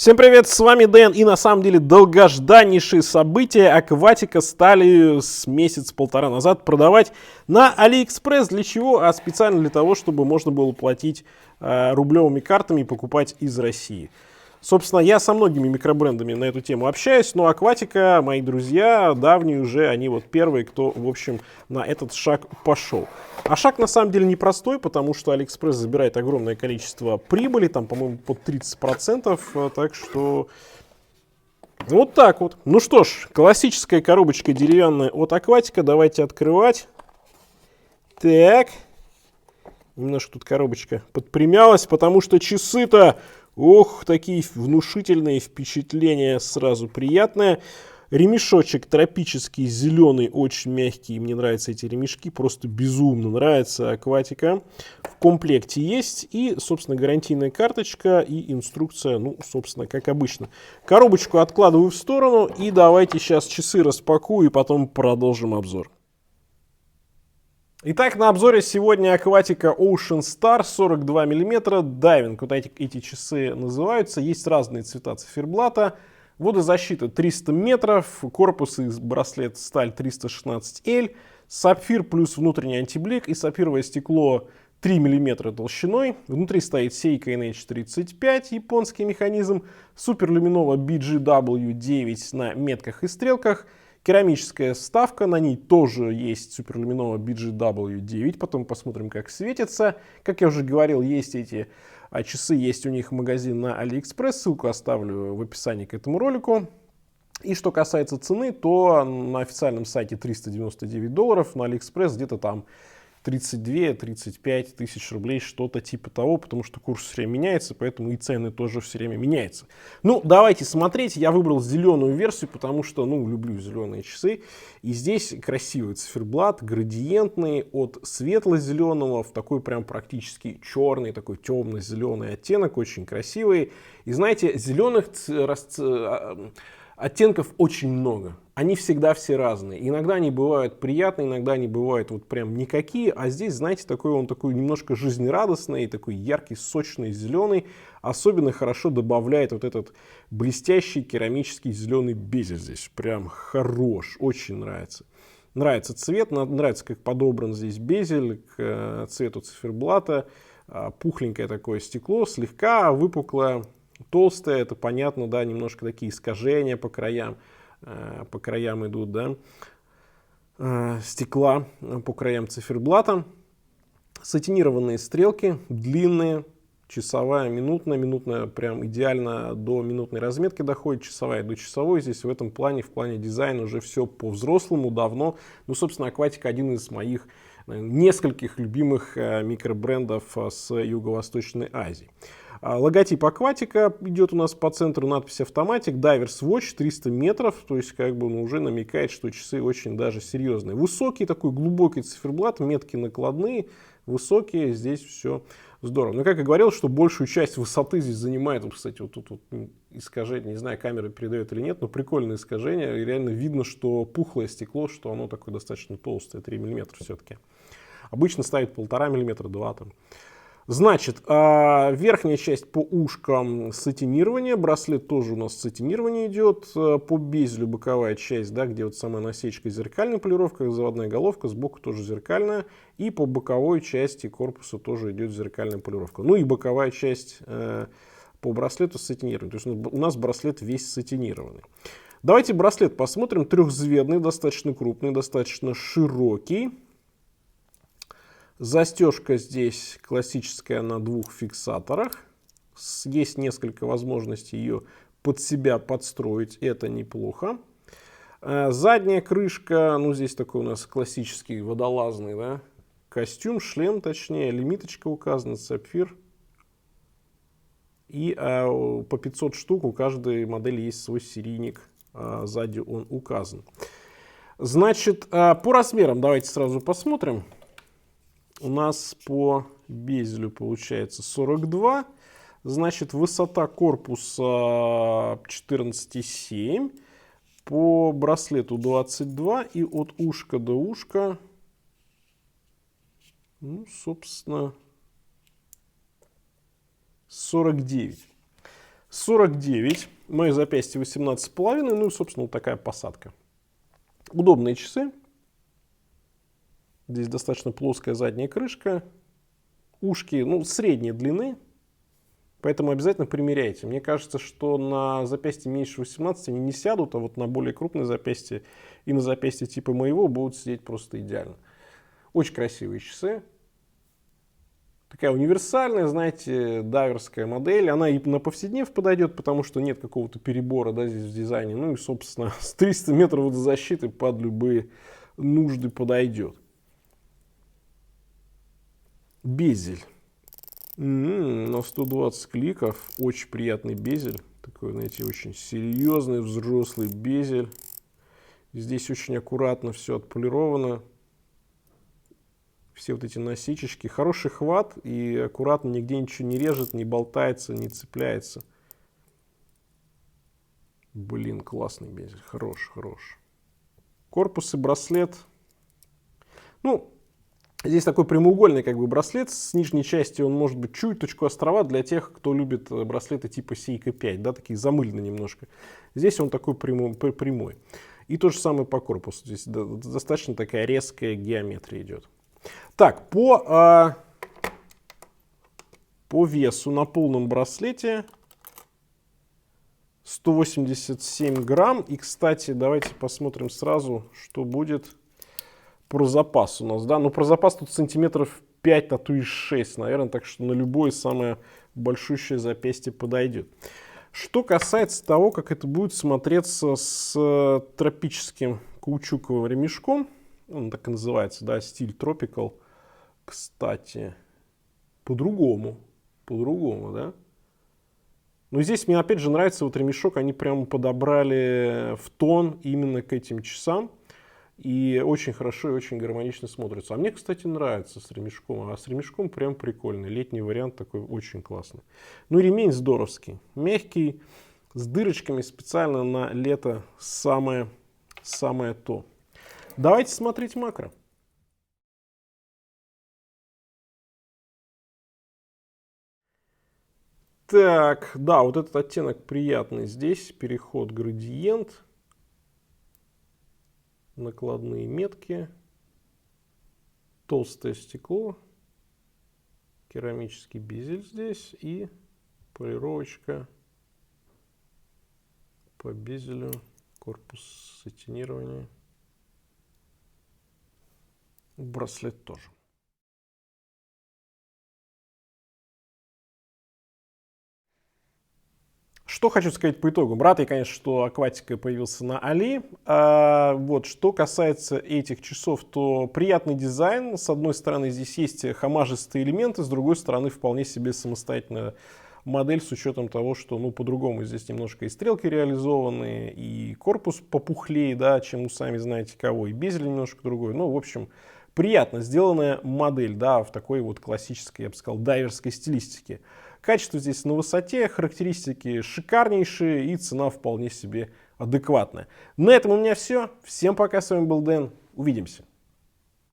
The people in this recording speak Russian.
Всем привет, с вами Дэн, и на самом деле долгожданнейшие события. Акватика стали с месяц-полтора назад продавать на Алиэкспресс. Для чего? А специально для того, чтобы можно было платить рублевыми картами и покупать из России. Собственно, я со многими микробрендами на эту тему общаюсь, но Акватика, мои друзья, давние уже, они вот первые, кто, в общем, на этот шаг пошел. А шаг на самом деле непростой, потому что Алиэкспресс забирает огромное количество прибыли, там, по-моему, под 30%, так что вот так вот. Ну что ж, классическая коробочка деревянная от Акватика, давайте открывать. Так, немножко тут коробочка подпрямялась, потому что часы-то... Ох, такие внушительные впечатления, сразу приятные. Ремешочек тропический, зеленый, очень мягкий. Мне нравятся эти ремешки, просто безумно нравится Акватика. В комплекте есть и, собственно, гарантийная карточка и инструкция, ну, собственно, как обычно. Коробочку откладываю в сторону и давайте сейчас часы распакую и потом продолжим обзор. Итак, на обзоре сегодня Акватика Ocean Star 42 мм дайвинг. Вот эти часы называются. Есть разные цвета циферблата. Водозащита 300 метров. Корпус и браслет сталь 316L. Сапфир плюс внутренний антиблик и сапфировое стекло 3 мм толщиной. Внутри стоит Seiko NH35, японский механизм. Суперлюминова BGW9 на метках и стрелках. Керамическая вставка, на ней тоже есть суперлюминова BGW9, потом посмотрим, как светится. Как я уже говорил, есть эти часы, есть у них магазин на Алиэкспресс, ссылку оставлю в описании к этому ролику. И что касается цены, то на официальном сайте $399, на Алиэкспресс где-то там 32-35 тысяч рублей, что-то типа того, потому что курс все время меняется, поэтому и цены тоже все время меняются. Ну, давайте смотреть. Я выбрал зеленую версию, потому что, ну, люблю зеленые часы. И здесь красивый циферблат, градиентный, от светло-зеленого в такой прям практически черный, такой темно-зеленый оттенок, очень красивый. И знаете, зеленых оттенков очень много. Они всегда все разные. Иногда они бывают приятные, иногда они бывают вот прям никакие. А здесь, знаете, он такой немножко жизнерадостный, такой яркий, сочный, зеленый. Особенно хорошо добавляет вот этот блестящий керамический зеленый безель здесь. Прям хорош, очень нравится. Нравится цвет, нравится, как подобран здесь безель к цвету циферблата. Пухленькое такое стекло, слегка выпуклое. Толстая, это понятно, да, немножко такие искажения по краям идут, да, стекла по краям циферблата. Сатинированные стрелки, длинные, часовая, минутная прям идеально до минутной разметки доходит, часовая до часовой. Здесь в этом плане, в плане дизайна уже все по-взрослому, давно. Ну, собственно, Акватика один из моих нескольких любимых микробрендов с Юго-Восточной Азии. Логотип Акватика идет у нас по центру, надпись Automatic, Divers Watch 300 метров, то есть как бы уже намекает, что часы очень даже серьезные. Высокий такой глубокий циферблат, метки накладные, высокие, здесь все здорово. Но как я говорил, что большую часть высоты здесь занимает, вот, кстати, вот тут вот искажение, не знаю, камера передает или нет, но прикольное искажение, и реально видно, что пухлое стекло, что оно такое достаточно толстое, 3 мм все-таки. Обычно ставит 1,5 мм, 2 там. Значит, верхняя часть по ушкам сатинирование, браслет тоже у нас сатинирование идет, по безелю боковая часть, да, где вот сама насечка зеркальная полировка, заводная головка, сбоку тоже зеркальная, и по боковой части корпуса тоже идет зеркальная полировка. Ну и боковая часть по браслету сатинирования, то есть у нас браслет весь сатинированный. Давайте браслет посмотрим, трехзвездный, достаточно крупный, достаточно широкий. Застежка здесь классическая на двух фиксаторах. Есть несколько возможностей ее под себя подстроить. Это неплохо. Задняя крышка. Ну, здесь такой у нас классический водолазный, да, костюм, шлем точнее. Лимиточка указана, сапфир. И по 500 штук у каждой модели есть свой серийник. Сзади он указан. Значит, по размерам давайте сразу посмотрим. У нас по безелю получается 42, значит высота корпуса 14,7, по браслету 22 и от ушка до ушка, ну, собственно, 49. 49. Мои запястья 18,5. Ну и, собственно, вот такая посадка. Удобные часы. Здесь достаточно плоская задняя крышка. Ушки, ну, средней длины. Поэтому обязательно примеряйте. Мне кажется, что на запястье меньше 18 они не сядут, а вот на более крупные запястья и на запястье типа моего будут сидеть просто идеально. Очень красивые часы. Такая универсальная, знаете, дайверская модель. Она и на повседнев подойдет, потому что нет какого-то перебора, да, здесь в дизайне. Ну и, собственно, с 300 метров водозащиты под любые нужды подойдет. Безель. На 120 кликов. Очень приятный безель. Такой, знаете, очень серьезный, взрослый безель. Здесь очень аккуратно все отполировано. Все вот эти насечечки. Хороший хват и аккуратно, нигде ничего не режет, не болтается, не цепляется. Блин, классный безель. Хорош. Корпус и браслет. Ну, здесь такой прямоугольный как бы браслет. С нижней части он может быть чуточку островат для тех, кто любит браслеты типа Seiko 5. Да, такие замыленные немножко. Здесь он такой прямой. И то же самое по корпусу. Здесь достаточно такая резкая геометрия идет. Так, по весу на полном браслете 187 грамм. И, кстати, давайте посмотрим сразу, что будет про запас у нас. Да? Ну, про запас тут сантиметров 5, а то и 6, наверное. Так что на любое самое большущее запястье подойдет. Что касается того, как это будет смотреться с тропическим каучуковым ремешком. Он так и называется, да, стиль Tropical. Кстати, по-другому, да. Но здесь мне опять же нравится вот ремешок, они прямо подобрали в тон именно к этим часам. И очень хорошо и очень гармонично смотрится. А мне, кстати, нравится с ремешком. А с ремешком прям прикольный. Летний вариант такой очень классный. Ну, ремень здоровский. Мягкий, с дырочками, специально на лето самое то. Давайте смотреть макро. Так, да, вот этот оттенок приятный. Здесь переход градиент, накладные метки, толстое стекло, керамический безель здесь и полировочка по безелю, корпус сатинирования, браслет тоже. Что хочу сказать по итогу. Рад я, конечно, что Акватика появился на Али. Вот, что касается этих часов, то приятный дизайн. С одной стороны, здесь есть хомажистые элементы, с другой стороны, вполне себе самостоятельная модель с учетом того, что, ну, по-другому здесь немножко и стрелки реализованы, и корпус попухлее, да, чем у сами знаете кого, и безель немножко другой. Ну, в общем, приятно сделанная модель, да, в такой вот классической, я бы сказал, дайверской стилистике. Качество здесь на высоте, характеристики шикарнейшие и цена вполне себе адекватная. На этом у меня все. Всем пока, с вами был Дэн. Увидимся.